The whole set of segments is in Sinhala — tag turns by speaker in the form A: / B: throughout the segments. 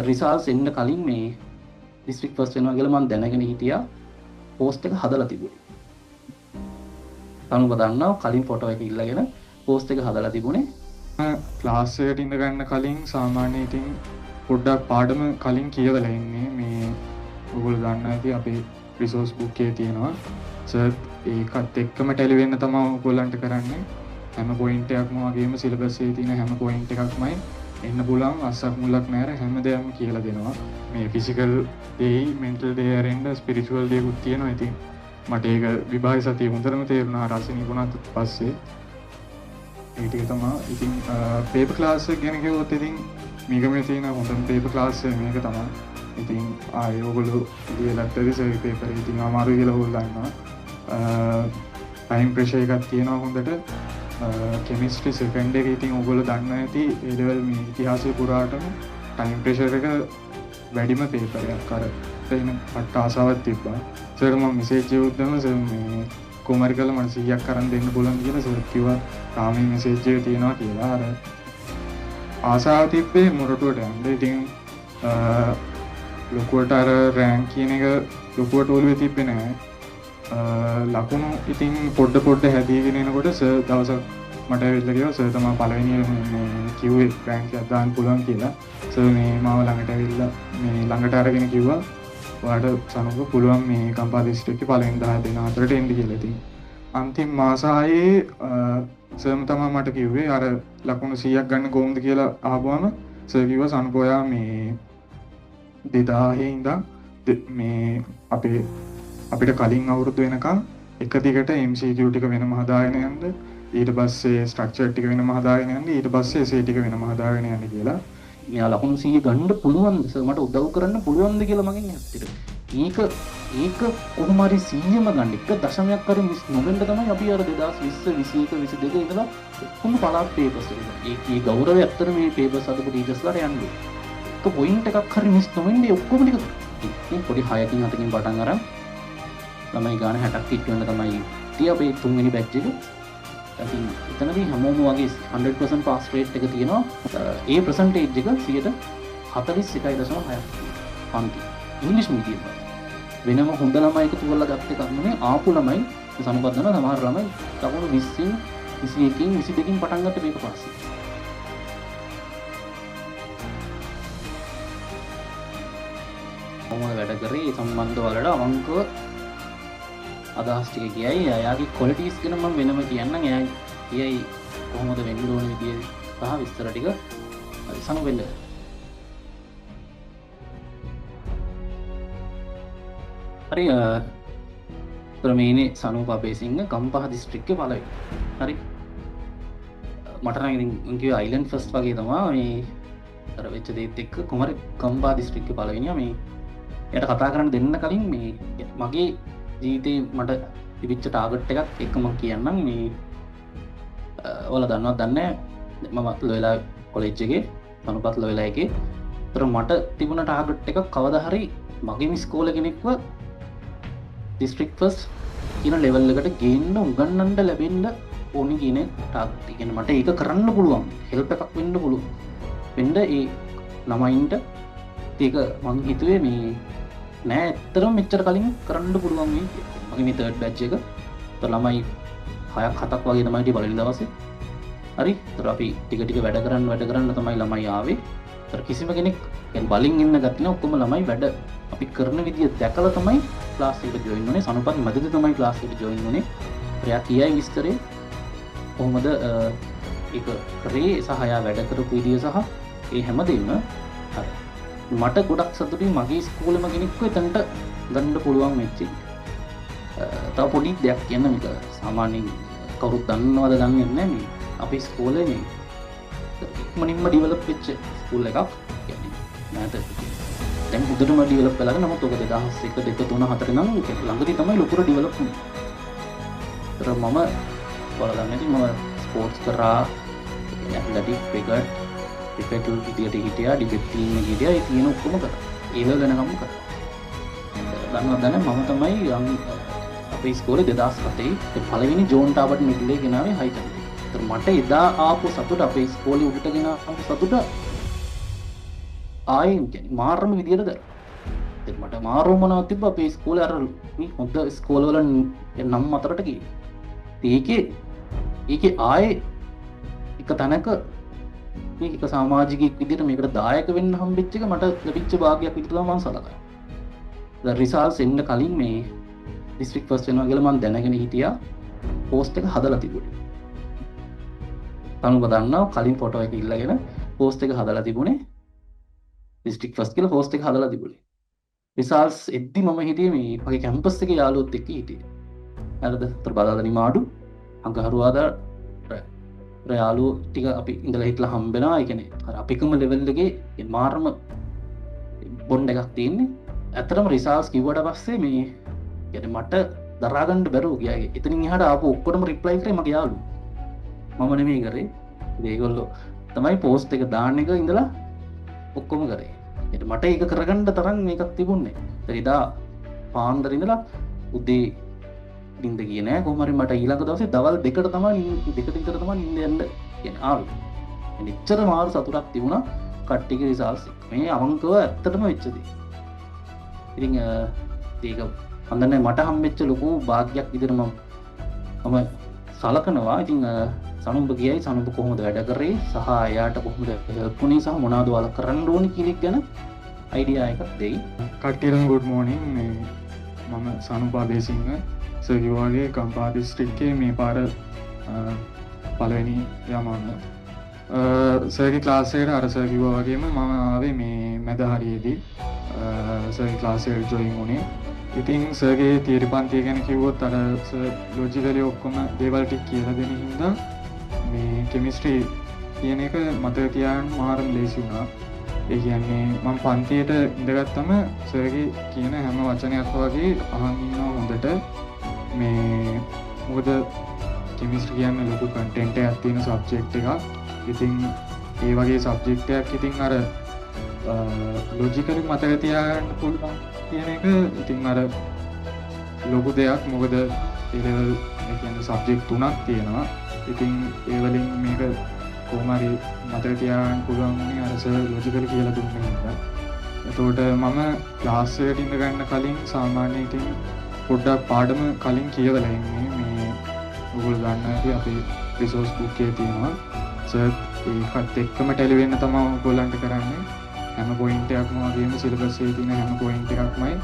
A: රිසල්ට්ස් එන්න කලින් මේ ඩිස්ට්‍රික්ට් ෆස්ට් වෙනවා කියලා මම දැනගෙන හිටියා. පෝස්ට් එක හදලා තිබුණේ. තනුක දන්නවා කලින් ෆොටෝ එක ඉල්ලගෙන පෝස්ට් එක හදලා තිබුණේ.
B: ක්ලාස් එකට ඉඳ ගන්න කලින් සාමාන්‍ය ඉතින් පොඩ්ඩක් පාඩම කලින් කියවලා ඉන්නේ. මේ ඔයගොල්ලෝ දන්නා ඇති අපේ රිසෝස් බුක් එකේ තියෙනවා. සර් ඒකත් එක්කම ටැලි වෙන්න තමයි ඔයගොල්ලන්ට කරන්නේ. හැම පොයින්ට් එකක්ම වගේම සිලබස් එකේ තියෙන හැම පොයින්ට් එකක්මයි එන්න පුළුවන්. අස්සක් මුල්ලක් නැහැ. හැමදේම කියලා දෙනවා. මේ ෆිසිකල් දෙයි මෙන්ටල් දෙයි අරින්න ස්පිරිචුවල් දේකුත් තියෙනවා. ඉතින් මට ඒක විභාග සතිය හොඳටම තේරුණා රසිනිය වුණාට පස්සේ. ඒ ටික තමයි. ඉතින් පේපර් ක්ලාස් එක ගැන කිව්වොත් ඉතින් මේකමේ තියෙන හොඳම පේපර් ක්ලාස් එක මේක තමයි. ඉතින් ආයේ ඔයගොල්ලෝ ඉතිලත් රිසර්ච් පේපර් ඉතින් අමාරුයි කියලා ඔයගොල්ලෝ දන්නවා. ටයිම් ප්‍රෙෂර් එකක් තියෙනවා හොඳට. කෙමිස්ට්‍රි සෙකන්ඩ් එකේ ඉතින් ඔයගොල්ලෝ දන්නා ඇති ඒ ලෙවල් මේ ඉතිහාසය පුරාටම ටයිම් ප්‍රෙෂර් එක වැඩිම පේපර් එකක්. අර එතන පට්ට ආසාවක් තිබ්බා. සර් මම මෙසේජ් එකක් සර් මේ කොමාරි කළා මට 100ක් අරන් දෙන්න පුළුවන් කියලා සර් කිව්වා. තාම මෙසේජ් එක තියෙනවා කියලා. අර ආසාව තිබ්බේ මොරටුවට යන්න. ඉතින් ලොකුවට අර රෑන්ක් කියන එක ලොකුවට ඔළුවේ තිබ්බේ නැහැ. ලකුණු ඉතින් පොඩ හැදීගෙන එනකොට සර් දවසක් මට ඇවිල්ලා කිව්වා සර් තමයි පළවෙනි මේ කිව්වේ රෑන්ක් එකක් දාන්න පුළුවන් කියලා. සර් මේ මාව ළඟට ඇවිල්ලා මේ ළඟට අරගෙන කිව්වා ඔයාලට සනුක පුළුවන් මේ කම්පා දිස්ත්‍රික්කේ පළවෙනි 10 දෙනා අතරට එන්න කියලා. ඉතින් අන්තිම මාස ආයේ සර්ම තමයි මට කිව්වේ අර ලකුණු 100ක් ගන්න කොහොමද කියලා අහපුවම සර් කිව්වා සනුකෝයා මේ 2000 ඉඳන් මේ අපිට කලින් අවුරුදු වෙනකන් එක දිගට MCQ ටික වෙනම හදාගෙන යන්න, ඊට පස්සේ ස්ට්‍රක්චර් ටික වෙනම හදාගෙන යන්න, ඊට පස්සේ essay ටික වෙනම හදාගෙන යන්න කියලා.
A: මෙයා ලකුණු 100 ගන්න පුළුවන්ද සර් මට උදව් කරන්න පුළුවන්ද කියලා මගෙන් ඇත්තට. ඒක කොහොම හරි 100ම ගන්න එක දශමයක් හරි මිස් නොවෙන්න තමයි අපි අර 2020 21 22 ඉඳලා කොහොම පළාත් පේපර්ස් වල ඒ ගෞරවය ඇත්තට මේ පේපර්ස් අදපු ටීචර්ස්ලාට යන්නේ. ඒක පොයින්ට් එකක් හරි මිස් නොවෙන්නේ ඔක්කොම ටික මේ පොඩි 6කින් 7කින් පටන් අරන් ළමයි ගාන 60ක් හිට වෙන්න තමයි ඉතින් අපේ තුන්වෙනි බැච් එක. ඉතින් එතනදී හැමෝම වගේ 100% පාස් රේට් එක තියෙනවා. ඒ පර්සන්ටේජ් එක 41.6ක් පන්ති. ඉංග්‍රීසි මීඩියම් වෙනම හොඳ ළමයි එකතු කරලා ගත්ත එකක් නෙමෙයි. ආපු ළමයි සමබද්ධන සමහර ළමයි ලකුණු 20න් 21කින් 22කින් පටන් ගත්ත මේක පස්සේ. කොහොමද වැඩ කරේ සම්බන්ධ වලට අවංකව අදහස් ටික කියයි. එයාගේ ක්වොලිටිස් ගැන මම වෙනම කියන්නම්. එයා කියයි කොහොමද වෙන්න ඕන විදිය සහ විස්තර ටික සමවෙන්න. හරි ප්‍රමේනේ සනූප අබේසිංහ ගම්පහ දිස්ත්‍රික්කයේ පළවෙනි. හරි මට නම් ඉතින් කිව්වේ අයිලන්ඩ් ෆස්ට් වගේ තමයි මේ අර වෙච්ච දේත් එක්ක කුමාර ගම්පහ දිස්ත්‍රික්කයේ පළවෙනියා. මේ එයාට කතා කරන්න දෙන්න කලින් මේ මගේ ජීවිතේ මට තිබිච්ච ටාගට් එකක් එක්ක මම කියන්නම්. මේ ඔයාලා දන්නවද දන්නේ මම ලොයලා කොලෙජ් එකේ සනුපත් ලොයලා එකේ. ඒතර මට තිබුණ ටාගට් එකක් කවදා හරි මගේම ඉස්කෝලේ කෙනෙක්ව ඩිස්ට්‍රික්ට් ෆස්ට් කියන ලෙවල් එකට ගේන්න උගන්වන්න ලැබෙන්න ඕනි කියන ටාගට් එක. මට ඒක කරන්න පුළුවන්. හෙල්ප් එකක් වෙන්න පුළුවන්. වෙන්න ඒ ළමයින්ට ඒක මං හිතුවේ මේ නෑ ඇත්තටම මෙච්චර කලින් කරන්න පුළුවන් මේ මගේ මේ තර්ඩ් බැච් එක. ඒතර ළමයි 6ක් 7ක් වගේ තමයි ඉතින් පළවෙනි දවසේ. හරි. ඒතර අපි ටික ටික වැඩ කරන්න තමයි ළමයි ආවේ. ඒතර කිසිම කෙනෙක් يعني බලින් ඉන්න ගත්තේ නෑ. ඔක්කොම ළමයි වැඩ අපි කරන විදිය දැකලා තමයි ක්ලාස් එකට ජොයින් වුනේ. සනුපත් මැදදී තමයි ක්ලාස් එකට ජොයින් වුනේ. එයා කියයි විස්තරේ කොහොමද ඒක කරේ සහ එයා වැඩ කරපු විදිය සහ ඒ හැමදේම හරි. මට ගොඩක් සතුටුයි මගේ ස්කූලෙම කෙනෙක්ව එතනට ගන්න පුළුවන් වෙච්ච එක. තව පොඩි දෙයක් කියන්න මේක සාමාන්‍යයෙන් කවුරුත් දන්නවද දන්නේ නැහැ මේ අපේ ස්කූලේ මේ ඉක්මනින්ම ඩෙවලොප් වෙච්ච ස්කූල් එකක්. يعني නැත දැන් උඩටම ඩෙවලොප් වෙලා නමුත් ඔක 2001 2 3 4 නම් ළඟදී තමයි ලොකුට ඩෙවලොප් වුනේ. ඒතර මම බලලා නැති මම ස්පෝර්ට්ස් කරා ඇත්ලටික් ක්‍රිකට් ක්‍රිකට් විදියට හිටියා ඩිබේට් ටීම් එකේ හිටියා. ඒ තියෙන ඔක්කොම කරා. ඒව වෙනකම් කරා. දන්නවද මම තමයි අපේ ඉස්කෝලේ 2007 පළවෙනි ජෝන් ටාබට් මිඩ්ලේ ගෙනාවේ හයිට් එකට. ඒතර මට එදා ආපු සතුට අපේ ඉස්කෝලේ උඩට ගෙන ආපු සතුට ආයෙන් කියන්නේ මාරම විදියට දැන් මට මාරුම මොනවද තිබ්බ අපේ ඉස්කෝලේ අර මේ හොඳ ඉස්කෝලවල නම් අතරට ගියේ. ඒකේ ආයේ එක තැනක මේ එක සමාජිකයෙක් විදිහට මේකට දායක වෙන්න හම්බෙච්ච එක මට ලැබිච්ච භාගයක් විදිහට තමයි මම සලකන්නේ. දැන් රිසල්ට්ස් එන්න කලින් මේ ඩිස්ට්‍රික්ට් ෆස්ට් වෙනවා කියලා මම දැනගෙන හිටියා. පෝස්ට් එක හදලා තිබුණේ. තනුක දන්නවා කලින් ෆොටෝ එක ඉල්ලගෙන පෝස්ට් එක හදලා තිබුණේ. ඩිස්ට්‍රික්ට් ෆස්ට් කියලා පෝස්ට් එක හදලා තිබුණේ. රිසල්ට්ස් එද්දි මම හිටියේ මේ මගේ කැම්පස් එකේ යාළුවොත් එක්ක හිටියේ. හරිද? ඒතර බදාදා නිමාඩු අඟහරුවාදා යාළුවෝ ටික අපි ඉඳලා හිටලා හම්බෙනවා. ඒ කියන්නේ අර අපිකම ලෙවල් එකේ මාරම බොන්ඩ් එකක් තියෙන්නේ. ඇත්තටම රිසල්ට්ස් කිව්වට පස්සේ මේ කියන්නේ මට දරා ගන්න බැරුව ගියා. එතනින් එහාට ආපු ඔක්කොටම රිප්ලයි කරේ මගේ යාළුවෝ. මම නෙමෙයි කරේ. ඉතින් ඒගොල්ලෝ තමයි පෝස්ට් එක දාන්න එක ඉඳලා ඔක්කොම කරේ. මට ඒක කරගන්න තරම් මේකක් තිබුණේ. එදා පාන්දර ඉඳලා උදේ නිින්ද ගියේ නෑ. කොහොම හරි මට ඊළඟ දවසේ දවල් 2ට තමයි විතර තමයි නිින්ද යන්න කියන්නේ ආවේ. එච්චර මාරු සතුටක් තිබුණා කට්ටියගේ රිසල්ට්ස් එක. මේ අවංකව ඇත්තටම වෙච්ච දේ. ඉතින් ඒක අන්දන්නේ මට හම්බෙච්ච ලොකු භාග්යක් විදිහට මම සලකනවා. ඉතින් සනුඹ ගියයි සනුඹ කොහොමද වැඩ කරේ සහ එයාට කොහොමද හෙල්ප් වුනේ සහ මොනවද ඔයාලා කරන්න ඕනි කියන එක ගැන අයිඩියා එකක් දෙයි.
B: කට්ටියටම ගුඩ් මෝර්නිං. මේ මම සනුපා බේසිංහ සර් කිව්වාගේ කම්පා දිස්ත්‍රික්කයේ මේ පාර පළවෙනි යමන්න සර්ගේ ක්ලාස් එකට අර සර් කිව්වා වගේම මම ආවේ මේ මැද හරියේදී සර්ගේ ක්ලාස් එකට ජොයින් වුණේ. ඉතින් සර්ගේ තියරි පන්තිය ගැන කිව්වොත් අර සර් ලොජිකලි ඔක්කොම දේවල් ටික කියලා දෙන හින්දා මේ කෙමිස්ට්‍රි කියන එක මතක තියාගන්න මාරම ලේසි වුණා. ඒ කියන්නේ මම පන්තියට ඉඳගත්තම සර්ගේ කියන හැම වචනයක් වගේ අහන් ඉන්නවා හොඳට. මේ මොකද කෙමිස්ට්‍රි කියන්නේ ලොකු කන්ටෙන්ට් එකක් තියෙන සබ්ජෙක්ට් එකක්. ඉතින් ඒ වගේ සබ්ජෙක්ට් එකක් ඉතින් අර ලොජිකලි මතක තියාගන්න පුළුවන් කියන එක ඉතින් අර ලොකු දෙයක්. මොකද ඒ ලෙවල් ඒ කියන්නේ සබ්ජෙක්ට් 3ක් තියෙනවා. ඉතින් ඒ වලින් මේක කොහොම හරි මතක තියාගන්න පුළුවන් වුණේ අර සර් ලොජිකලි කියලා දුන්න නිසා. එතකොට මම ක්ලාස් එකට ඉඳ ගන්න කලින් සාමාන්‍යයෙන් ඉතින් පොඩ්ඩක් පාඩම කලින් කියවලා ඉන්නේ. මේ ඔයගොල්ලෝ දන්න ඇති අපේ රිසෝස් බුක් එකේ තියෙනවා. සර් ඒකත් එක්කම ටැලි වෙන්න තමයි ඔයගොල්ලන්ට කරන්නේ. හැම පොයින්ට් එකක්ම වගේම සිලබස් එකේ තියෙන හැම පොයින්ට් එකක්මයි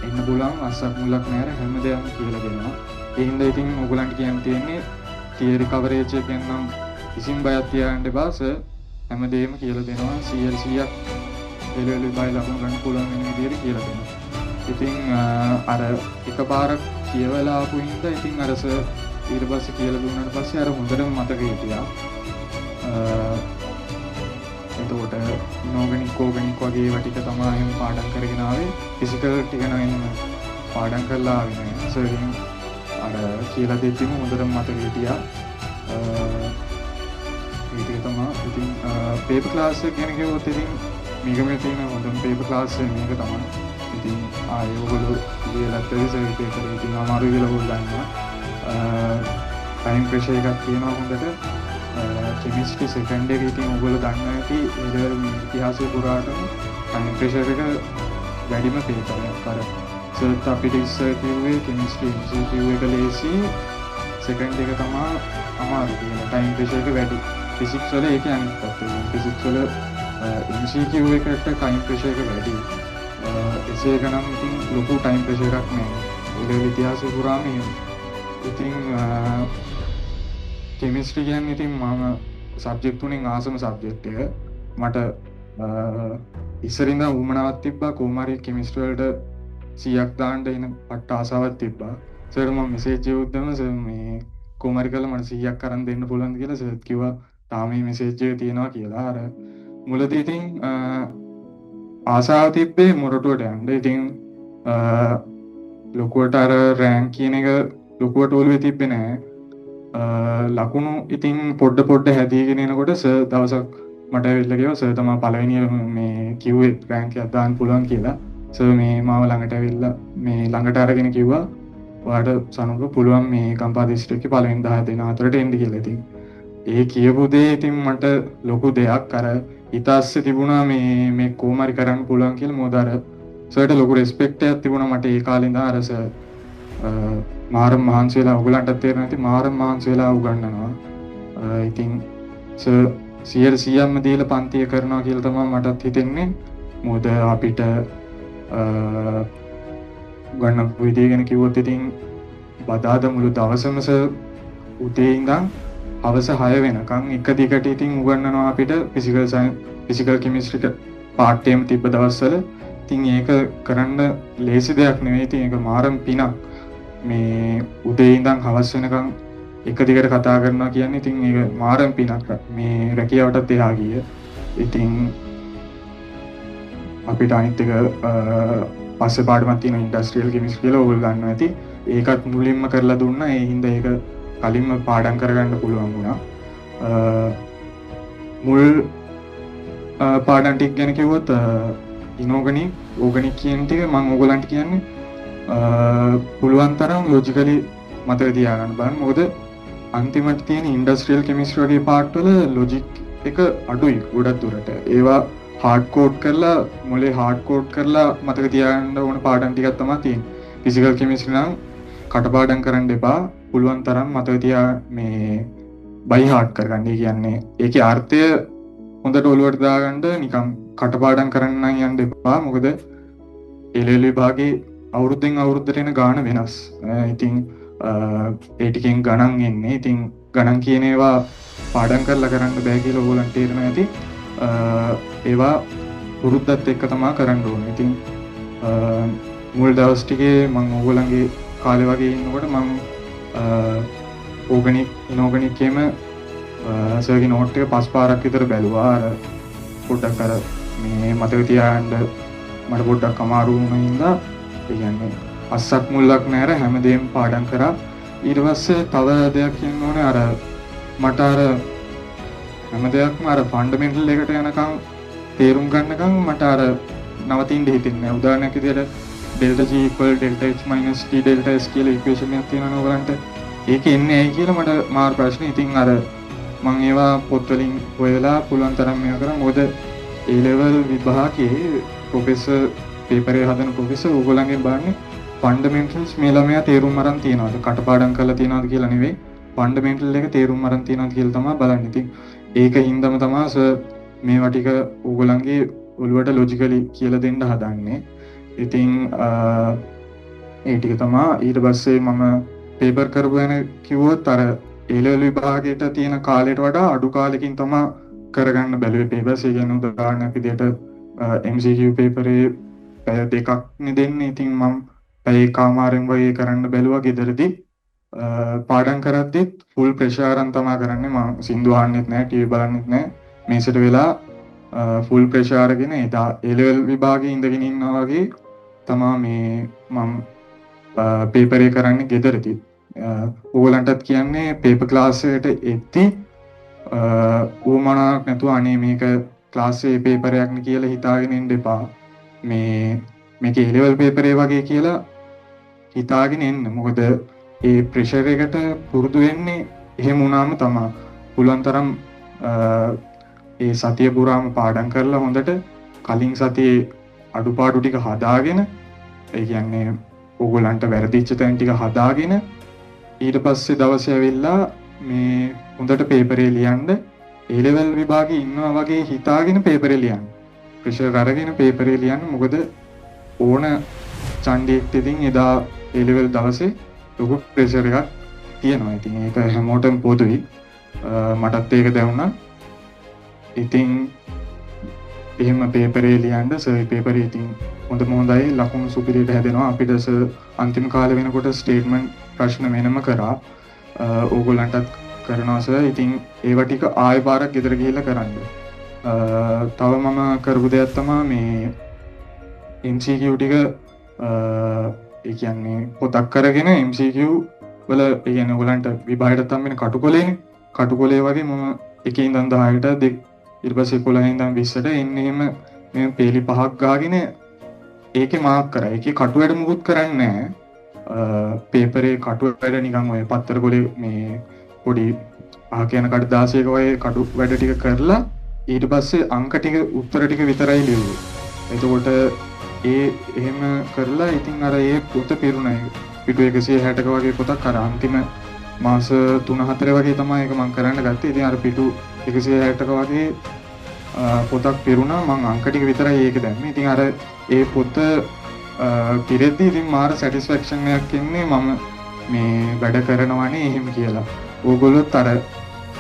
B: එන්න පුළුවන්. අස්සක් මුලක් නෑර හැමදේම කියලා දෙනවා. ඒ හින්දා ඉතින් ඔයගොල්ලන්ට කියන්න තියෙන්නේ තියරි කවරේජ් එක ගැන නම් කිසිම බයක් තියාගන්න එපා. සර් හැමදේම කියලා දෙනවා. 100% එළවෙලි බය ලකුණු ගන්න පුළුවන් වෙන විදිහට කියලා දෙනවා. ඉතින් අර එකපාරක් කියවලා ආපු හින්දා ඉතින් අර සර් ඊට පස්සේ කියලා දුන්නාට පස්සේ අර හොඳටම මතක හිටියා. එතකොට ඉනෝගනික් ඕගනික් වගේ ඒවා ටික තමයි එහෙම පාඩම් කරගෙන ආවේ. ෆිසිකල් ටික නම් එහෙම පාඩම් කරලා ආවේ නෑ. සර්ගෙන් අර කියලා දෙද්දිම හොඳටම මතක හිටියා. ඒක තමයි. ඉතින් පේපර් ක්ලාස් එක ගැන කිව්වොත් ඉතින් මේකම තියෙන හොඳම පේපර් ක්ලාස් එක මේක තමයි. ඉතින් ආයෙ ඔයගොල්ලෝ ඉතිලත් සර් පේපර් ඉතින් අමාරු කියලා ඔයගොල්ලෝ දන්නවා. ටයිම් ප්‍රෙෂර් එකක් තියෙනවා හොඳට. කෙමිස්ට්‍රි සෙකන්ඩ් එකේ ඉතින් ඔයගොල්ලෝ දන්නවා ඇති ඒ ලෙවල් ඉතිහාසය පුරාටම ටයිම් ප්‍රෙෂර් එක වැඩිම පේපර් එකක්. අර සර් අපිට ඉස්සර කිව්වේ කෙමිස්ට්‍රි MCQ එක ලේසි, සෙකන්ඩ් එක තමයි අමාරු කියන ටයිම් ප්‍රෙෂර් එක වැඩි. ෆිසික්ස් වල ඒක අනිත් පැත්ත. ෆිසික්ස් වල MCQ එකට ටයිම් ප්‍රෙෂර් එක වැඩි. එසේ ගණන් ඉතින් ලොකු ටයිම් ප්‍රෙෂර් එකක් නෑ. ඒ ලෙවල් ඉතිහාසය පුරාම එහෙම. ඉතින් කෙමිස්ට්‍රි කියන්නේ ඉතින් මම සබ්ජෙක්ට් තුනෙන් ආසම සබ්ජෙක්ට් එක. මට ඉස්සරින්ද උවමනාවක් තිබ්බා කොහොම හරි කෙමිස්ට්‍රි වලට 100ක් දාන්න එන පට්ට ආසාවක් තිබ්බා. සර් මම මෙසේජ් එකක් සර් මේ කොහොම හරි කරලා මට 100ක් අරන් දෙන්න පුළුවන්ද කියලා සර් කිව්වා. තාම මේ මෙසේජ් එක තියෙනවා කියලා. අර මුලදී ඉතින් ආසාව තිබ්බේ මොරටුවට යන්න. ඉතින් ලොකුවට අර රෑන්ක් කියන එක ලොකුවට ඔළුවේ තිබ්බේ නෑ. ලකුණු ඉතින් පොඩ්ඩ හැදීගෙන එනකොට සර් දවසක් මට ඇවිල්ලා කිව්වා සර් තමයි පළවෙනි මේ කිව්වේ රෑන්ක් එකක් දාන්න පුළුවන් කියලා. සර් මේ මාව ළඟට ඇවිල්ලා මේ ළඟට අරගෙන කිව්වා ඔයාට සනුක පුළුවන් මේ කම්පා දිස්ත්‍රික්කේ පළවෙනි 10 දෙනා අතරට එන්න කියලා. ඉතින් ඒ කියපු දේ ඉතින් මට ලොකු දෙයක් අර ඉතාස්සේ තිබුණා මේ කොහොමරි කරන්න පුළුවන් කියලා. මොකද අර සර්ට ලොකු රෙස්පෙක්ට් එකක් තිබුණා මට ඒ කාලේ ඉඳන්. අර සර් මාරම් මහන්සි වෙලා ඔයගලන්ටත් තේරෙන්නේ නැති මාරම් මහන්සි වෙලා උගන්වනවා. ඉතින් සර් 100%ක්ම දීලා පන්තිය කරනවා කියලා තමයි මටත් හිතෙන්නේ. මොකද අපිට ගන්නපු විදිය ගැන කිව්වොත් ඉතින් බදාද මුළු දවසම සර් උදේ ඉඳන් හවස 6 වෙනකන් එක දිගට ඉතින් උගන්වනවා අපිට ෆිසිකල් කෙමිස්ට්‍රි පාර්ට් ටයිම් තිබ්බ දවස්වල. ඉතින් ඒක කරන්න ලේසි දෙයක් නෙවෙයි. ඉතින් ඒක මාරම් පිනක්. මේ උදේ ඉඳන් හවස වෙනකන් එක දිගට කතා කරනවා කියන්නේ ඉතින් ඒක මාරම් පිනක්. මේ රැකියාවටත් එහා ගිය. ඉතින් අපිට අනිත් එක පස්සේ පාඩමක් තියෙන ඉන්ඩස්ට්‍රියල් කෙමිස්ට්‍රි කියලා ඕගොල්ලෝ ගන්නවා ඇති. ඒකත් මුලින්ම කරලා දුන්නා. ඒ හින්දා ඒක කලින්ම පාඩම් කරගන්න පුළුවන් වුණා. මුල් පාඩම් ටික ගැන කිව්වොත් ඉනෝගනික් ඕගනික් කියන ටික මම ඕගොල්ලන්ට කියන්නේ පුළුවන් තරම් ලොජිකලි මතක තියාගන්න බලන්න. මොකද අන්තිමට තියෙන ඉන්ඩස්ට්‍රියල් කෙමිස්ට්‍රි වගේ පාර්ට් වල ලොජික් එක අඩුයි ගොඩක් දුරට. ඒවා හાર્ඩ් කෝඩ් කරලා මොලේ හાર્ඩ් කෝඩ් කරලා මතක තියාගන්න ඕන පාඩම් ටිකක් තමයි තියෙන්නේ. ෆිසිකල් කෙමිස්ට්‍රි නම් කටපාඩම් කරන්න එපා. පුළුවන් තරම් මතක තියා මේ බයි හાર્ඩ් කරගන්න. ඒ කියන්නේ ඒකේ අර්ථය හොඳට ඔලුවට දාගන්න නිකම් කටපාඩම් කරන්න යන්න එපා. මොකද එලෙල් විභාගේ අවුරුද්දෙන් අවුරුද්දට එන ගාන වෙනස්. ඉතින් ඒ ටිකෙන් ගණන් එන්නේ. ඉතින් ගණන් කියන ඒවා පාඩම් කරලා කරන්න බෑ කියලා ඕගොල්ලන්ට තේරෙනවා ඇති. ඒවා පුරුද්දත් එක්ක තමයි කරන්න ඕනේ. ඉතින් මුල් දවස් ටිකේ මම ඕගොල්ලන්ගේ කාලේ වගේ ඉන්නකොට මම ඕගනික් ඉනෝගනික්ේම සර්ගේ නෝට් එක 5 පාරක් විතර බැලුවා. අර පොඩ්ඩක් අර මේ මතක තියාගන්න මට පොඩ්ඩක් අමාරු වුණා හින්දා ඒ කියන්නේ අස්සක් මුල්ලක් නැර හැමදේම පාඩම් කරා. ඊට පස්සේ තව දෙයක් කියන්න ඕනේ. අර මට අර හැම දෙයක්ම අර ෆන්ඩමෙන්ටල් එකට යනකම් තේරුම් ගන්නකම් මට අර නවතින්න හිතෙන්නේ නැහැ. උදාහරණයක් විදිහට delta g equal delta h minus t delta s කියලා ඉක්වේෂන් එකක් තියෙනවා ඔයගලන්ට. ඒක එන්නේ ඇයි කියලා මට මාර ප්‍රශ්නේ. ඉතින් අර මම ඒවා පොත් වලින් හොයලා පුළුවන් තරම් මේවා කරා. මොකද A level විභාගයේ ප්‍රොෆෙසර් පේපරේ හදන ප්‍රොෆෙසර් ඕගොල්ලන්ගෙන් බලන්නේ ෆන්ඩමෙන්ටල්ස් මේ ළමයා තේරුම් අරන් තියනවාද කටපාඩම් කරලා තියනවාද කියලා නෙවෙයි. ෆන්ඩමෙන්ටල් එක තේරුම් අරන් තියනවාද කියලා තමයි බලන්නේ. ඉතින් ඒක හින්දාම තමයි සර් මේවා ටික ඕගොල්ලන්ගේ ඔළුවට ලොජිකලි කියලා දෙන්න හදන්නේ. ඉතින් ඒ ටික තමයි ඊට පස්සේ මම පේපර් කරපු වෙන කිව්වොත් අර A level විභාගයට තියෙන කාලයට වඩා අඩු කාලෙකින් තමයි කරගන්න බැලුවේ පේපර්ස්. ඒ කියන්නේ උදාහරණයක් විදිහට MCQ පේපරේ පැය දෙකක් නේ දෙන්නේ. ඉතින් මම පැය එකමාරෙන් වගේ කරන්න බැලුවා ගෙදරදී. පාඩම් කරද්දිත් ෆුල් ප්‍රෙෂර් අරන් තමයි කරන්නේ. මම සින්දු අහන්නෙත් නැහැ, ටීවී බලන්නෙත් නැහැ. මේසෙට වෙලා ෆුල් ප්‍රෙෂර් අරගෙන එදා A level විභාගේ ඉඳගෙන ඉන්නවා වගේ තමයි මේ මම පේපරේ කරන්නේ ගෙදරදී. ඕගොල්ලන්ටත් කියන්නේ පේපර් ක්ලාස් එකට එද්දී ඌමනාවක් නැතුව අනේ මේක ක්ලාස් එකේ පේපරයක් නේ කියලා හිතාගෙන ඉන්න එපා. මේක A level පේපරේ වගේ කියලා හිතාගෙන එන්න. මොකද ඒ ප්‍රෙෂර් එකට පුරුදු වෙන්නේ එහෙම වුණාම තමයි. පුළුවන් තරම් ඒ සතිය පුරාම පාඩම් කරලා හොඳට කලින් සතියේ අඩුපාඩු ටික හදාගෙන ඒ කියන්නේ ඕගොල්ලන්ට වැරදිච්ච තැන් ටික හදාගෙන ඊට පස්සේ දවසේ ඇවිල්ලා මේ හොඳට පේපරේ ලියන්න A level විභාගේ ඉන්නවා වගේ හිතාගෙන පේපරේ ලියන්න. ප්‍රෙෂර් අරගෙන පේපරේ ලියන්න. මොකද ඕන ඡන්දෙත් ඉතින් එදා A level දවසේ ලොකු ප්‍රෙෂර් එකක් තියෙනවා. ඉතින් ඒක හැමෝටම පොදුයි. මටත් ඒක දැනුණා. ඉතින් එහෙම පේපරේ ලියන්න සර් පේපරේ ඉතින් හොඳයි ලකුණු සුපිරියට හැදෙනවා. අපිට සර් අන්තිම කාලේ වෙනකොට ස්ටේට්මන්ට් ප්‍රශ්න වෙනම කරා. ඕගොල්ලන්ටත් කරනවා සර්. ඉතින් ඒව ටික ආයෙ පාරක් ගෙදර ගිහිල්ලා කරන්න. තව මම කරපු දෙයක් තමයි මේ MCQ ටික ඒ කියන්නේ පොතක් කරගෙන MCQ වල ඒ කියන්නේ ඔයගලන්ට විභාගයට තමයි වෙන කටුකොලේනේ. කටුකොලේ වගේ මම එකේ ඉඳන් 10ට ඊට පස්සේ 11 ඉඳන් 20ට එන්නේ එහෙම මේ පේලි 5ක් ගාගෙන ඒකේ මාක් කරා. ඒකේ කටු වැඩ මුකුත් කරන්නේ නැහැ. පේපරේ කටු වැඩ නිකන් ඔය පත්තර කොලේ මේ පොඩි ආ කියන කඩ 16ක වගේ කඩු වැඩ ටික කරලා ඊට පස්සේ අංක ටික උත්තර ටික විතරයි ලියුවේ. එතකොට එහෙම කරලා ඉතින් අර ඒ පොත පිරුණා. පිටු 160ක වගේ පොතක් අර අන්තිම මාස 3-4 වගේ තමයි ඒක මම කරන්න ගත්තේ. ඉතින් අර පිටු 160ක වගේ පොතක් පිරුණා. මම අංක ටික විතරයි ඒක දැම්මේ. ඉතින් අර ඒ පොත පිරෙද්දී ඉතින් මාර සැටිස්ෆැක්ෂන් එකක් එන්නේ මම මේ වැඩ කරනවානේ එහෙම කියලා. ඕගොල්ලොත් අර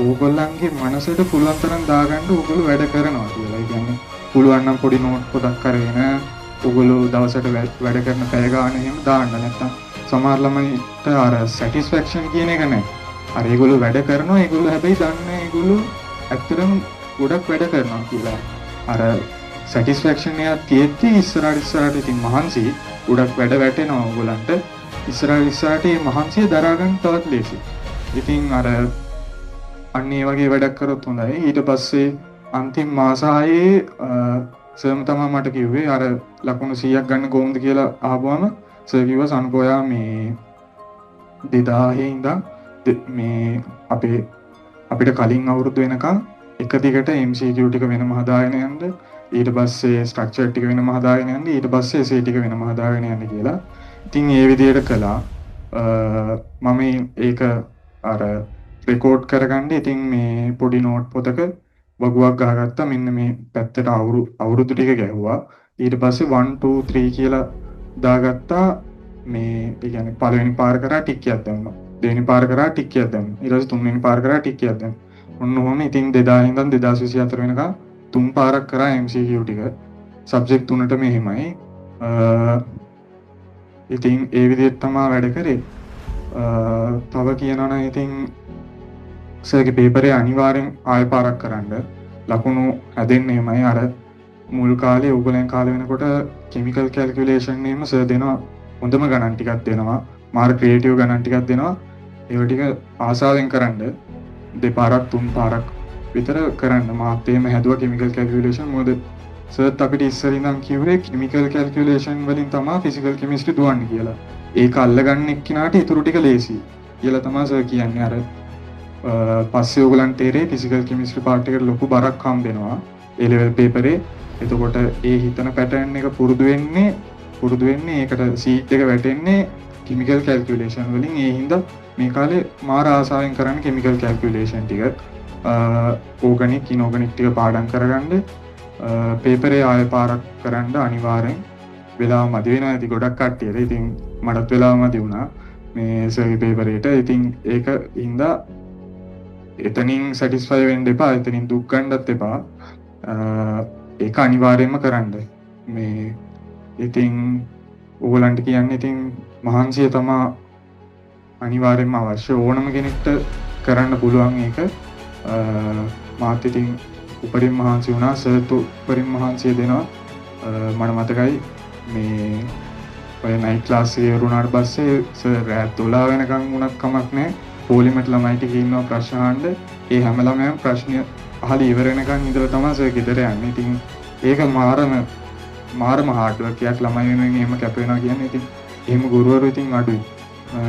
B: ඕගොල්ලන්ගේ මනසට පුළුවන් තරම් දාගන්න ඕගොල්ලෝ වැඩ කරනවා කියලා. ඒ කියන්නේ පුළුවන් නම් පොඩි නෝට් පොතක් අරගෙන ඕගොල්ලෝ දවසට වැඩ කරන පැය ගාන එහෙම දාන්න. නැත්තම් සමහර ළමයිට අර සැටිස්ෆැක්ෂන් කියන එක නැහැ. අර ඒගොල්ලෝ වැඩ කරනවා, ඒගොල්ලෝ හැබැයි දන්නේ ඒගොල්ලෝ ඇත්තටම ගොඩක් වැඩ කරනවා කියලා. අර සැටිස්ෆැක්ෂන් එක තියෙද්දි ඉස්සරහට ඉතින් මහන්සි ගොඩක් වැඩ වැටෙනවා ඕගොල්ලන්ට. ඉස්සරහට මේ මහන්සිය දරා ගන්න තවත් ලේසි. ඉතින් අර අන්න ඒ වගේ වැඩක් කරොත් හොඳයි. ඊට පස්සේ අන්තිම මාස 6 සර්ම තමයි මට කිව්වේ අර ලකුණු 100ක් ගන්න කොහොමද කියලා අහපුවම සර් කිව්වා සන්කෝයා මේ 2000 ඉඳන් මේ අපිට කලින් අවුරුදු වෙනකන් එක දිගට MCQ ටික වෙනම හදාගෙන යන්න, ඊට පස්සේ ස්ට්‍රක්චර් ටික වෙනම හදාගෙන යන්න, ඊට පස්සේ essay ටික වෙනම හදාගෙන යන්න කියලා. ඉතින් ඒ විදිහට කළා. මම ඒක අර රෙකෝඩ් කරගන්න ඉතින් මේ පොඩි නෝට් පොතක වගුවක් ගහගත්තා. මෙන්න මේ පැත්තට අවුරුදු ටික ගැහුවා. ඊට පස්සේ 1 2 3 කියලා දාගත්තා. මේ ඒ කියන්නේ පළවෙනි පාර කරා ටික් එකක් දැම්මා. දෙවෙනි පාර කරා ටික් එකක් දැම්මා. ඊට පස්සේ තුන්වෙනි පාර කරා ටික් එකක් දැම්මා. ඔන්න ඔහොම ඉතින් 2000 ඉඳන් 2024 වෙනකම් තුන් පාරක් කරා MCQ ටික. සබ්ජෙක්ට් තුනට මෙහෙමයි. ඉතින් ඒ විදිහට තමයි වැඩ කරේ. තව කියනවා නම් ඉතින් සර්ගේ පේපරේ අනිවාර්යෙන් ආයෙ පාරක් කරන්න. ලකුණු හැදෙන්නේ එහෙමයි. අර මුල් කාලේ ඕගොල්ලන් කාලේ වෙනකොට කිමිකල් කැල්කියුලේෂන් එහෙම සර් දෙනවා. හොඳම ගණන් ටිකක් දෙනවා. මාර ක්‍රියේටිව් ගණන් ටිකක් දෙනවා. ඒව ටික ආසාවෙන් කරන්න. දෙපාරක් තුන් පාරක් විතර කරන්න. මාත් එහෙම හැදුවා කිමිකල් කැල්කියුලේෂන්. මොකද සර්ත් අපිට ඉස්සර ඉඳන් කිව්වේ කිමිකල් කැල්කියුලේෂන් වලින් තමයි ෆිසිකල් කෙමිස්ට්‍රි දුවන්නේ කියලා. ඒක අල්ලගන්න එක්කිනාට ඊටු ටික ලේසි කියලා තමයි සර් කියන්නේ. අර පස්සේ ඕගලන්ට තේරෙයි ෆිසිකල් කෙමිස්ට්‍රි පාර්ට් එකට ලොකු බරක් හම්බෙනවා ඒ ලෙවල් පේපරේ. එතකොට ඒ හිතන පැටර්න් එක පුරුදු වෙන්නේ ඒකට සීට් එක වැටෙන්නේ කිමිකල් කැල්කියුලේෂන් වලින්. ඒ හින්දා මේ කාලේ මාර ආසාවෙන් කරන්නේ කිමිකල් කැල්කියුලේෂන් ටික. ඕගනික් ඉනෝගනික් ටික පාඩම් කරගන්න. පේපරේ ආයෙ පාරක් කරන්න අනිවාර්යෙන්. වෙලාව මදි වෙනවා ඇති ගොඩක් කට්ටියට. ඉතින් මටත් වෙලාව මදි වුණා මේ සර්ගේ පේපරේට. ඉතින් ඒක හින්දා එතනින් සැටිස්ෆයි වෙන්න එපා. එතනින් දුක් ගන්නත් එපා. ඒක අනිවාර්යයෙන්ම කරන්න. මේ ඉතින් ඕගලන්ට කියන්නේ ඉතින් මහන්සිය තමයි අනිවාර්යයෙන්ම අවශ්‍ය. ඕනම කෙනෙක්ට කරන්න පුළුවන් ඒක. මාත් ඉතින් උපරිම මහන්සි වුණා. සර්ත් උපරිම මහන්සිය දෙනවා. මට මතකයි මේ ඔය නයිට් ක්ලාස් එකේ වුණාට පස්සේ සර් රාත් 12 වෙනකන් වුණත් කමක් නැහැ. පොලිමට් ළමයි ටික ඉන්නවා ප්‍රශ්න අහන්න. ඒ හැම ළමයාම ප්‍රශ්න අහලා ඉවර වෙනකන් ඉඳලා තමයි සර් ගෙදර යන්නේ. ඉතින් ඒක මාරම හાર્ඩ් වර්ක් එකක්. ළමයි වෙනුවෙන් එහෙම කැප වෙනවා කියන්නේ. ඉතින් එහෙම ගුරුවරු ඉතින් අඩුයි.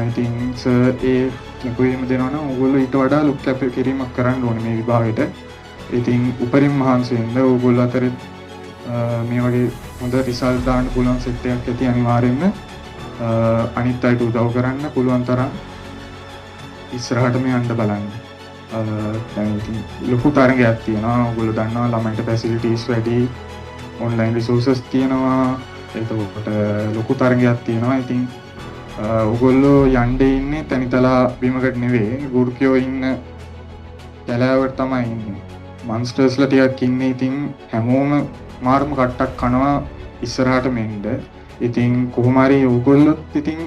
B: ඉතින් සර් ඒ ලකුණු දෙනවා නම් ඕගොල්ලෝ ඊට වඩා ලොකු කැප කිරීමක් කරන්න ඕනේ මේ විභාගෙට. ඉතින් උපරිම මහන්සි වෙන්න ඕගොල්ලෝ අතරේ මේ වගේ හොඳ රිසල්ට් දාන්න පුළුවන් සෙට් එකක් ඇති අනිවාර්යෙන්ම. අනිත් අයට උදව් කරන්න පුළුවන් තරම් ඉස්සරහටම යන්න බලන්න. දැන් ඉතින් ලොකු තරගයක් තියෙනවා. ඔයගොල්ලෝ දන්නවා ළමයින්ට ෆැසිලිටිස් වැඩි, ඔන්ලයින් රිසෝසස් තියෙනවා. එතකොට ලොකු තරගයක් තියෙනවා. ඉතින් ඔයගොල්ලෝ යන්නේ ඉන්නේ තනිතලා බිමකට නෙවෙයි, ගුරුකියෝ ඉන්න කැලෑවට තමයි ඉන්නේ. මන්ස්ටර්ස්ලා ටිකක් ඉන්නේ. ඉතින් හැමෝම මාර්ම කට්ටක් කනවා ඉස්සරහට මෙන්න. ඉතින් කොහොම හරි ඔයගොල්ලොත් ඉතින්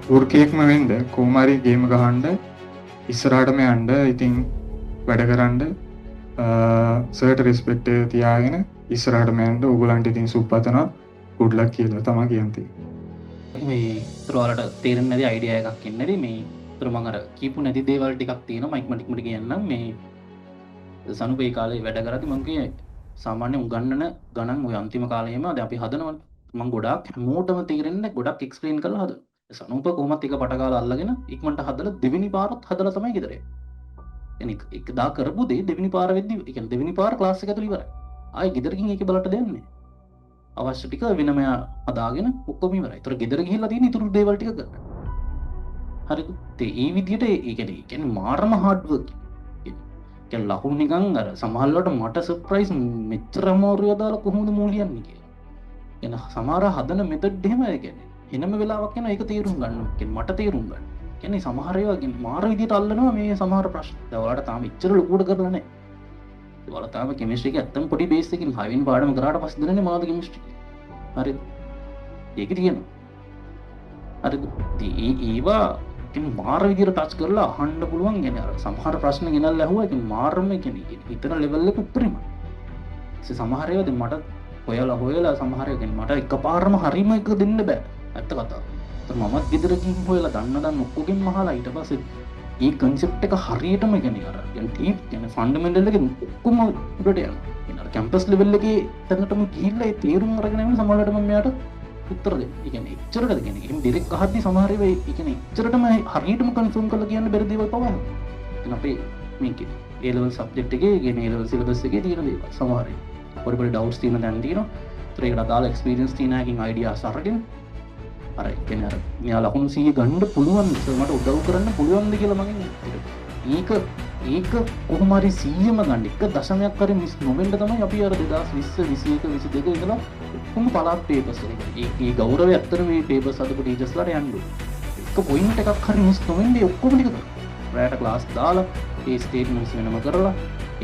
B: ගුරුකියෙක්ම වෙන්න, කොහොම හරි ගේම ගහන්න ඉස්සරහටම යන්න. ඉතින් වැඩ කරන්න සර්ට රිස්පෙක්ට් තියාගෙන ඉස්සරහටම යන්න. ඕගොල්ලන්ට ඉතින් සුබපතනවා. good luck කියලා තමයි කියන්නේ.
A: මේ ඉතුරු වලට තේරෙන්නේ නැති අයිඩියා එකක් ඉන්නේ මේ ඉතුරු මම අර කීපු නැති දේවල් ටිකක් තියෙනවා. මයික්මටික්මට කියන්නම්. මේ සනුපේ කාලේ වැඩ කරද්දි මම කියේ සාමාන්‍ය උගන්නන ගණන් ඔය අන්තිම කාලේම දැන් අපි හදනවනේ. මම ගොඩාක් හැමෝටම තේරෙන්නේ ගොඩක් එක්ස්ප්ලেইন කරලා හදනවා. සනුප කොහොමත් එක පටකාලා අල්ලගෙන ඉක්මනට හදලා දෙවෙනි පාරත් හදලා තමයි ගෙදර එන්නේ. එක දා කරපු දේ දෙවෙනි පාර වෙද්දි ඒ කියන්නේ දෙවෙනි පාර ක්ලාස් එක ඇතුළේ ඉවරයි. ආයෙ ගෙදරකින් ඒක බලන්න දෙන්නේ. අවශ්‍ය ටික වෙනම හදාගෙන ඔක්කොම ඉවරයි. ඒතර ගෙදර ගිහිල්ලා තියෙන ඉතුරු දේවල් ටික කරන්න. හරිද? ඒ විදිහට ඒ කියන්නේ මාරම හાર્ඩ් වර්ක්. කියන්නේ ලකුණු නිකන් අර සමහරවිට මට සර්ප්‍රයිස් මෙච්චර අමාරුව දාලා කොහොමද මූ ලියන්නේ කියලා. කියන සමහර හදන මෙතඩ් එහෙම කියන්නේ එනම වෙලාවක් යනවා ඒක තේරුම් ගන්න. කියන්නේ මට තේරුම් ගන්න. කියන්නේ සමහර ඒවා කියන්නේ මාර විදිහට අල්ලනවා මේ සමහර ප්‍රශ්න. දැන් ඔයාලට තාම ඉච්චර ලොකුවට කරලා නැහැ. ඔයාලා තාම කෙමිස්ට්‍රි එක ඇත්තම පොඩි බේස් එකකින් 5 වෙනි පාඩම කරාට පස්සේ දන්නේ මොනවද කෙමිස්ට්‍රි. හරිද? ඒක තියෙනවා. හරිද? ඒවා කියන්නේ මාර විදිහට ටච් කරලා අහන්න පුළුවන්. කියන්නේ අර සමහර ප්‍රශ්න ගෙනල්ලා ඇහුවා. කියන්නේ මාරම කියන්නේ හිතන ලෙවල් එක උත්තරීම. ඒ සමහර ඒවා දැන් මට හොයලා සමහර ඒවා කියන්නේ මට එකපාරම හරීම එක දෙන්න බෑ. ඇත්ත කතාව. මමත් ගෙදර ගිහින් හොයලා දන්න ඔක්කොගෙන් අහලා ඊට පස්සේ ඒ කන්සෙප්ට් එක හරියටම කියන්නේ අර කියන්නේ ටීප් කියන්නේ ෆන්ඩමෙන්ටල් එක ඔක්කොම උඩට යනවා. කියන්නේ අර කැම්පස් ලෙවල් එකේ තැනටම ගිහිල්ලා ඒ තේරුම් අරගෙන යන සමහරවිට මම මෙයාට උත්තර දෙන්න. ඒ කියන්නේ එච්චරටද කියන්නේ එහෙම ඩිරෙක්ට් අහද්දි සමහර ඒවා ඒ කියන්නේ එච්චරටම හරියටම කන්ෆර්ම් කරලා කියන්න බැරි දේවල් පවා. දැන් අපේ මේකේ A level subject එකේ කියන්නේ A level syllabus එකේ තියෙන දේවල් සමහර ඒවා. පොඩි ඩවුට්ස් තියෙන දැන් තියෙනවා. ඒකට අදාළ එක්ස්පීරියන්ස් තියෙන එකකින් අයිඩියාස් අරගෙන අර කියන්නේ අර මෙයා ලකුණු 100 ගන්න පුළුවන් මට උදව් කරන්න පුළුවන්ද කියලා මගෙන් ඒක කොහොම හරි 100ම ගන්න එක දශමයක් හරි මිස් නොවෙන්න තමයි අපි අර 2020 21 22 ඉඳලා කොහොම පළාත් පේපර්ස් වල ඒ ගෞරවය ඇත්තට මේ පේපර්ස් අදපු ටීචර්ස්ලාට යන්නේ එක පොයින්ට් එකක් හරි මිස් නොවෙන්නේ ඔක්කොම ටික කරා රැට ක්ලාස් දාලා ඒ ස්ටේට්මන්ට්ස් වෙනම කරලා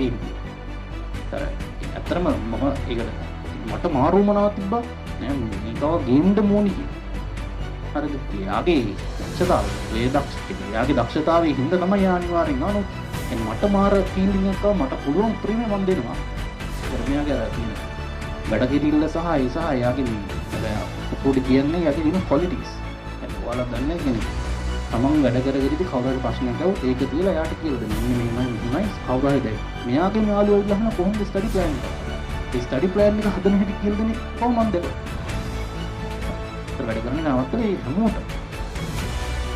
A: ඒ ඇත්තටම මම ඒකට මට මාරු මොනවද තිබ්බා නෑ මේකව ගේම්ද මොනි හරිද? යාගේ දක්ෂතාවයේ හින්දා තමයි අනිවාර්යෙන් ආනෝ. එන්න මට මාර ෆීලිං එකක් මට පුළුවන් ප්‍රීමියම් මම දෙනවා. මෙයාගේ වැඩ කිරිල්ල සහ යාගේ පොඩි කියන්නේ යාගේ දින ක්වොලිටිස්. ඔයාලා දන්නේ කියන්නේ තමන් වැඩ කරගෙනදී කවුරු හරි ප්‍රශ්නයක් අහුවොත් ඒක තියලා යාට කියලා දෙන්න. මෙන්න කවුරු හරි දැන් මෙයාගේ යාළුවෝ ඉල්ලන කොහොමද ස්ටඩි ප්ලෑන් එක? ඒ ස්ටඩි ප්ලෑන් එක හදන හැටි කියලා දෙන්නේ කොහොමද දෙක? වැඩ කරන නවත්තලා ඒ හැමෝට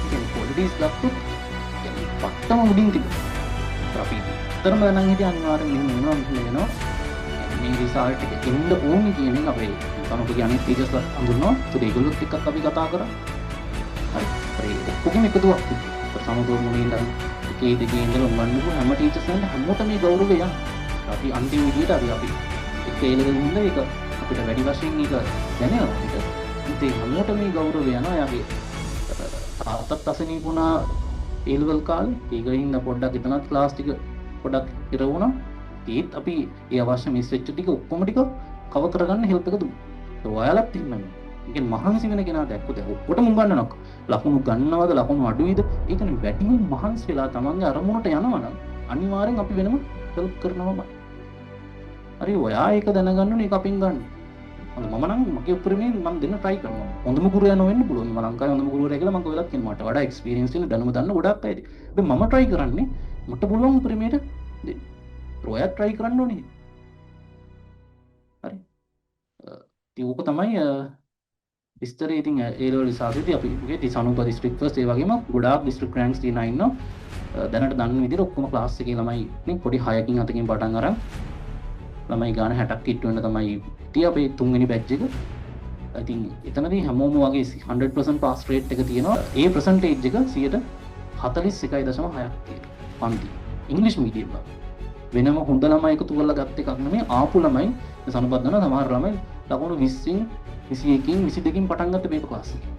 A: කියන්නේ ක්වොලිටිස් ගත්තොත් කියන්නේ පට්ටම උඩින් තිබුණා. අපි තරම නම් හිටිය අනිවාර්යෙන් මෙහෙම වෙනවා කියනවා. මේ රිසල්ට් එක එන්න ඕනේ කියන එක අපේ සමග අනිත් ටීචර්ස්ලා අඳුරනවා. ඒත් ඒගොල්ලොත් එක්කත් අපි කතා කරා. හරි. ඔක්කොම එකතුවක් තිබුණා. සමගෝමුණේ ඉඳන් එකේ දෙකේ ඉඳලා උගන්වපු හැම ටීචර්ස්ලාට හැමෝටම මේ ගෞරවය යන. අපි අන්තිම විදියට අපි එක ඒලෙවල් ඉඳලා ඒක අපිට වැඩි වශයෙන් ඒක දැනෙනවා. ඒ හැමෝට මේ ගෞරවය යනවා. යාගේ තාත්තත් අසනීප වුණා A level කාලේ. ඒකින්ද පොඩ්ඩක් එතනත් ක්ලාස් ටික පොඩ්ඩක් ඉර වුණා. ඒත් අපි ඒ අවශ්‍ය මිස් වෙච්ච ටික ඔක්කොම ටික කවර් කරගන්න හෙල්ප් එක දුන්නා. ඒ ඔයාලත් ඉන්නවා. ඉතින් මහන්සි වෙන කෙනා දැක්කොත් ඔක්කොටම උගන්වනවා. ලකුණු ගන්නවද ලකුණු අඩුයිද? ඒකනේ වැඩිම මහන්සි වෙලා තමන්ගේ අරමුණට යනවනම් අනිවාර්යෙන් අපි වෙනම හෙල්ප් කරනවාමයි. හරි ඔයා ඒක දැනගන්න ඕනේ. ඒක අපින් ගන්න. මම නම් මගේ උපරිමයෙන් මම දෙන්න try කරනවා. හොඳම ගුරුවරයා නොවෙන්න පුළුවන්. මම ලංකාවේ හොඳම ගුරුවරයා කියලා මම කොහෙලත් කියනවා. මට වඩා experience තියෙන දැනුම දන්න ගොඩක් අයද. හැබැයි මම try කරන්නේ මට පුළුවන් උපරිමයට දෙන්න. ඔයා try කරන්න ඕනේ. හරි. ඒක තමයි විස්තරේ ඉතින් A level ඉස්සරහදී අපි පුගේ තිසනුප district first ඒ වගේම ගොඩාක් district ranks තියෙන අය ඉන්නවා. දැනට දන්න විදිහට ඔක්කොම class එකේ ළමයි ඉන්නේ පොඩි 6කින් 7කින් පටන් අරන් ළමයි ගාන 60ක් කිට් වෙන්න තමයි ඉතින් අපේ තුන්වෙනි බැච් එක. ඉතින් එතනදී හැමෝම වගේ 100% පාස් රේට් එක තියෙනවා. ඒ percentage එක 41.6ක් තියෙනවා. පන්ති. ඉංග්‍රීසි මීඩියම් වල. වෙනම හොඳ ළමයි එකතු කරලා ගත්ත එකක් නෙමෙයි. ආපු ළමයි සනුපත් දන්න සමහර ළමයි ලකුණු 20කින් 21කින් 22කින් පටන් ගත්ත මේක ක්ලාස් එකේ.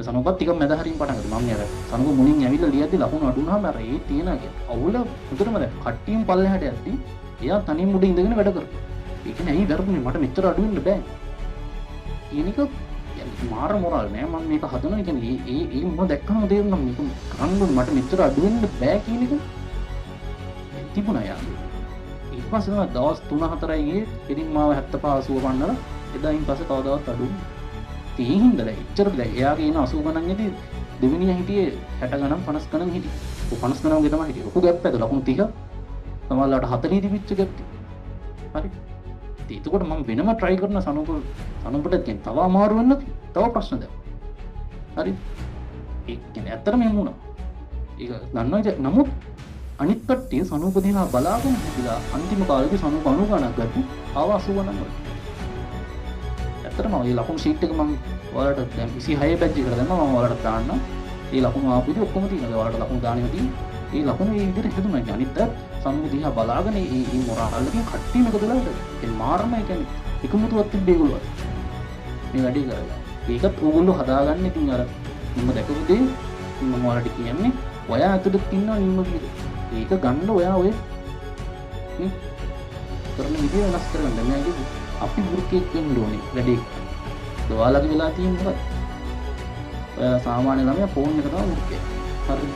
A: සනුපත් ටික මැද හරින් පටන් ගත්තා. මම අර සනුප මුලින් ඇවිල්ලා ලියද්දි ලකුණු අඩු වුණාම අර ඒ තියෙන අවුල උතරම දැන් කට්ටියම පල්ලෙහාට යද්දි එයා තනියම උඩ ඉඳගෙන වැඩ කරනවා. ඒ කියන්නේ ඇයි වැරදුනේ මට මෙච්චර අඩු වෙන්න බෑ. කියන එක මාර මොරල් නෑ මම මේක හදනවා කියන්නේ ඒ මොන දැක්කම තේරුණා මේක කරන්න මට මෙච්චර අඩු වෙන්න බෑ කියන එක තිබුණා යා. ඊට පස්සේ දවස් 3-4යි ගියේ ඉතින් මාව 75 80 පන්නලා එදායින් පස්සේ කවදාවත් අඩු ඒ හින්දා දැන් එච්චර දැන් එයාගේ එන 80 ගණන් ඉදී දෙවෙනියා හිටියේ 60 ගණන් 50 ගණන් හිටියේ. ඔය 50 ගණන් වගේ තමයි හිටියේ. ලොකු ගැප් එකක් ලකුණු 30 සමහරවිට 40 තිබිච්ච ගැප්. හරි. එතකොට මම වෙනම try කරන සනුපට කියන්නේ තව අමාරු වෙන්න තව ප්‍රශ්න දැන්. හරි. ඒ කියන්නේ ඇත්තටම එහෙම වුණා. ඒක දන්නවා නමුත් අනිත් කට්ටිය සනූප දිහා බලාගෙන හිටිලා අන්තිම කාලේදී සනූප 90 ගණක් ගත්තා. ආව 80 ගණන් වල. ඇත්තටම මේ ලකුණු ෂීට් එක මම ඔයාලට දැන් 26 බැච් එකට දැම්මා මම ඔයාලට දාන්නම්. මේ ලකුණු ආපු විදිහ ඔක්කොම තියෙනවා. ඔයාලට ලකුණු දාන්නෙම තියෙනවා. මේ ලකුණු මේ විදිහට හදුනා. ඒ අනිත් සනූප දිහා බලාගෙන මේ මොරාල් එකකින් කට්ටියම එකතු වෙලා හිටියා. ඒ මාරම ඒ කියන්නේ එකමුතුවක් තිබ්බේ ඒගොල්ලෝ. මේ වැඩේ කරලා. ඒකත් ඕගොල්ලෝ හදාගන්න ඉතින් අර මම දැකපු දේ මම ඔයාලට කියන්නේ ඔයා අතට ඉන්නවා නිම්ම විදිහට. ඒක ගන්න ඔයා ඔය කරන විදිය වෙනස් කරගන්න නෑ කිව්ව. අපි වෘත්තියක් වෙන්න ඕනේ වැඩේ. ඔයාලගේ වෙලා තියෙන මොකද? ඔයා සාමාන්‍ය ළමයා ෆෝන් එක තමයි වෘත්තිය. හරි.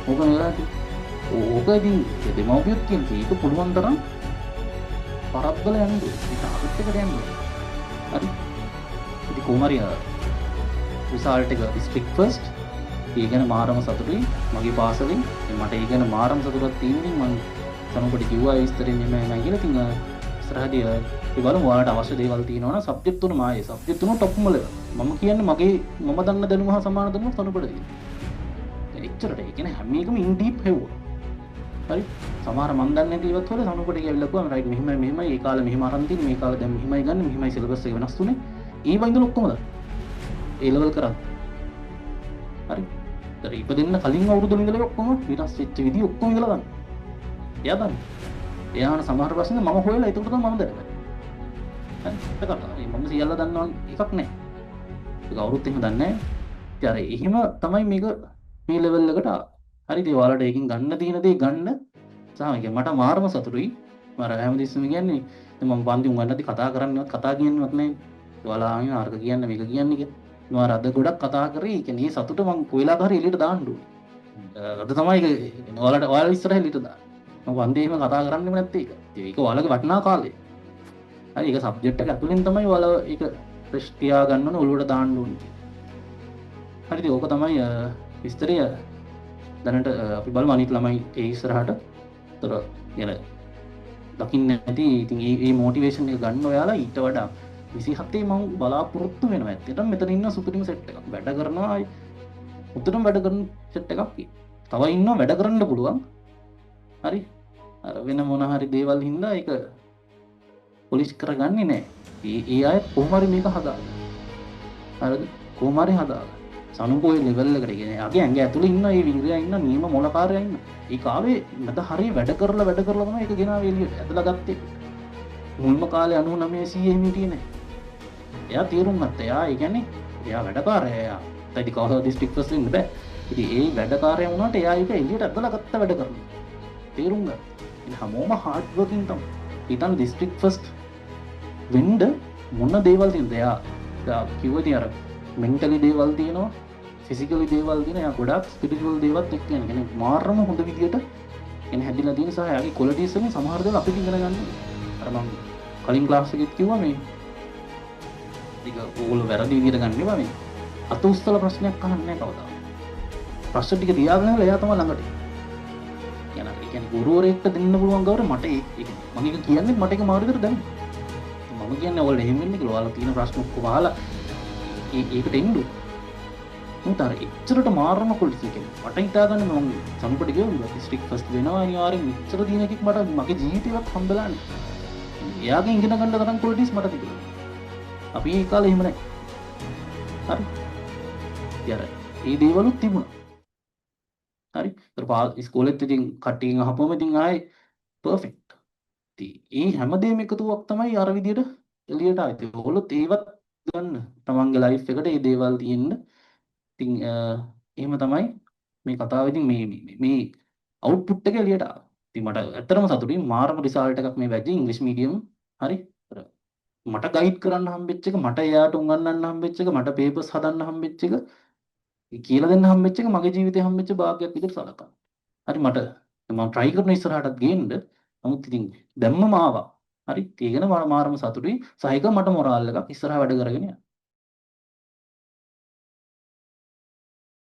A: ඕක වෙලාදී ඕකදී දෙමව්පියොත් කියන්නේ ඒක පුළුවන් තරම් පරද්දල යන්න ඕනේ. ඒක අගට එකට යන්න ඕනේ. හරි. ඉතින් කොහොමරි රිසල්ට් එක ඩිස්ට්‍රික්ට් ෆස්ට් ඒ ගැන මාරම සතුටුයි මගේ පාසලෙන්. මට ඒ ගැන මාරම සතුටක් තියෙනවා. මම සමහරවිට කිව්වා ඒ විස්තරෙන් එමය කියලා. ඉතින් ඉස්සරහදී ඒ බලමු ඔයාලට අවශ්‍ය දේවල් තියෙනවා නම් සබ්ජෙක්ට් තුන මායේ සබ්ජෙක්ට් තුන টොප්ම ලෙවල්. මම කියන්නේ මගේ මම දන්න දැනුම හා සමාන දැනුම සනුපට තියෙනවා. එච්චරට ඒ කියන්නේ හැම එකම ඉන් ඩීප් හෙව්වා. හරි. සමහර මන් දන්නේ නැති ඒවත් වල සනුපට කියවිලා කිව්වා රයිට් මෙහිමයි ඒ කාලේ මෙහිම අරන් තියෙන්නේ මේ කාලේ දැන් මෙහිමයි ගන්න මෙහිමයි සිලබස් එක වෙනස් තුනේ. ඒ වයින්ද ඔක්කොම දා. ඒ ලෙවල් කරා. හරි. ඉපදෙන්න කලින් අවුරුදු ඉඳලා ඔක්කොම විනාශ වෙච්ච විදිහ ඔක්කොම ඉඳලා ගන්න. එයා දන්න. එයාන සමහර ප්‍රශ්න මම හොයලා ඒකට තමයි මම දැනගන්නේ. හරි. ඒකට මම සියල්ල දන්නව එකක් නෑ. ඒක අවුරුද්ද එහෙම දන්නේ නෑ. ඉතින් අර එහෙම තමයි මේක මේ ලෙවල් එකට හරිද? ඔයාලට ඒකෙන් ගන්න තියෙන දේ ගන්න. සාමික මට මාරම සතුටුයි. මම හැමදෙස්සම කියන්නේ මම පන්ති උගන්නද්දි කතා කරන්නවත් කතා කියන්නවත් නෑ. ඔයාලා ආන්නේ අරක කියන්න මේක කියන්නේ කියලා. මම අද ගොඩක් කතා කරේ. ඒ කියන්නේ සතුට මම කොයිලාක හරි එළියට දාන්න ඕනේ. අද තමයි ඒක ඔයාලා ඉස්සරහ එළියට දාන්න. මම වන්දේ එහෙම කතා කරන්නෙම නැත්තේ ඒක. ඒක ඔයාලගේ වටිනා කාලේ. හරි ඒක සබ්ජෙක්ට් එක ඇතුලෙන් තමයි ඔයාලා ඒක ප්‍රෙෂ් තියා ගන්න ඕනේ ඔළුවට දාන්න ඕනේ. හරිද? ඕක තමයි විස්තරය. දැනට අපි බලමු අනිත් ළමයි ඒ ඉස්සරහට. ඒතර යන දකින්න නැති ඉතින් මේ මොටිවේෂන් එක ගන්න ඔයාලා ඊට වඩා 27 මම බලාපොරොත්තු වෙනවා. ඇත්තටම මෙතන ඉන්න සුපිරිම සෙට් එකක්. වැඩ කරනවා ආයි උතරම වැඩ කරන සෙට් එකක්. තව ඉන්නවා වැඩ කරන්න පුළුවන්. හරි. අර වෙන මොන හරි දේවල් හින්දා ඒක පොලිෂ් කරගන්නේ නැහැ. ඒ අය කොහොම හරි මේක හදාගන්න. හරිද? කොහොම හරි හදාගන්න. සනුපෝයේ ලෙවල් එකට කියන්නේ යගේ ඇඟ ඇතුලේ ඉන්න ඒ විංග්‍රයා ඉන්න නියම මොලකාරයා ඉන්න. ඒ කාවේ මට හරිය වැඩ කරලා තමයි ඒක ගෙනාවේ එළියට ඇදලා ගත්තේ. මුල්ම කාලේ 99 100 හිටියේ නැහැ. එයා තීරුම් ගත්තා. එයා ඒ කියන්නේ එයා වැඩකාරයා. එයා තදි කවුරුහරි ඩිස්ට්‍රික්ට් ෆස්ට් වෙන්න බෑ. ඉතින් ඒ වැඩකාරයා වුණාට එයා ඒක එළියට ඇදලා ගත්ත වැඩ කරනවා. තීරුම් ගත්තා. ඉතින් හැමෝම හાર્ඩ් වර්කින් තමයි. ඊටන් ඩිස්ට්‍රික්ට් ෆස්ට් වෙන්න මොන දේවල් තියෙනද? එයා කිව්වදී අර මෙන්ටලි දේවල් තියෙනවා, ෆිසිකලි දේවල් තියෙනවා. එයා ගොඩක් ස්පිරිචුවල් දේවල්ත් එක්ක යන කෙනෙක්. මාරම හොඳ විදියට එන්නේ හැදිලා තියෙන නිසා එයාගේ ක්වොලිටිස් වලින් සමහර දේවල් අපිට ඉගෙන ගන්න. අර මම කලින් ක්ලාස් එකෙත් කිව්වා මේ ටික ඕගොල්ලෝ වැරදි විදියට ගන්න එපා මේ. අත උස්සලා ප්‍රශ්නයක් අහන්නේ නැහැ කවදා. ප්‍රශ්න ටික තියාගෙන ඉඳලා එයා තමයි ළඟට. ඒ කියන්නේ ගුරුවරයෙක්ට දෙන්න පුළුවන් ගෞරවය මට ඒක මම ඒක කියන්නේ මට ඒක මාරු විදියට දැනෙනවා. මම කියන්නේ ඔයාලා එහෙම වෙන්නේ කියලා. ඔයාලා තියෙන ප්‍රශ්න ඔක්කොම අහලා ඒකට එන්න. උන්තර එච්චරට මාරම කොලිසි කියන්නේ. මට හිතාගන්න මම සම්පට ගියොත් ඩිස්ට්‍රික්ට් ෆස්ට් වෙනවා අනිවාර්යෙන්. එච්චර දින එකක් මට මගේ ජීවිතේවත් හම්බෙලා නැහැ. එයාගෙන් ඉගෙන ගන්න තරම් ක්වොලිටිස් මට තිබුණා. අපි ඒ කාලේ එහෙම නැහැ. හරි. යාර ඒ දේවලුත් තිබුණා. හරි. ඒතර ඉස්කෝලේත් ඉතින් කට්ටියන් අහපුවම ඉතින් ආයේ පර්ෆෙක්ට්. ඉතින් ඒ හැමදේම එකතුවක් තමයි අර විදියට එළියට ආවේ. ඒගොල්ලොත් ඒවත් ගන්න තමන්ගේ ලයිෆ් එකට ඒ දේවල් තියෙන්න. ඉතින් එහෙම තමයි මේ කතාවේදී මේ අවුට්පුට් එක එළියට ආවා. ඉතින් මට ඇත්තටම සතුටුයි. මාරම රිසල්ට් එකක් මේ වැජ්ජේ ඉංග්‍රීසි මීඩියම්. හරි. මට ගයිඩ් කරන්න හම්බෙච්ච එක, මට එයාට උගන්වන්න හම්බෙච්ච එක, මට පේපර්ස් හදන්න හම්බෙච්ච එක, කියලා දෙන්න හම්බෙච්ච එක මගේ ජීවිතේ හම්බෙච්ච භාගයක් විදිහට සලකනවා. හරි. මම try කරන ඉස්සරහටත් ගේන්න. නමුත් ඉතින් දැම්මම ආවා. හරි. ඒ ගැන මාරම සතුටුයි. සහ ඒක මට මොරාල් එකක් ඉස්සරහ වැඩ කරගෙන යන්න.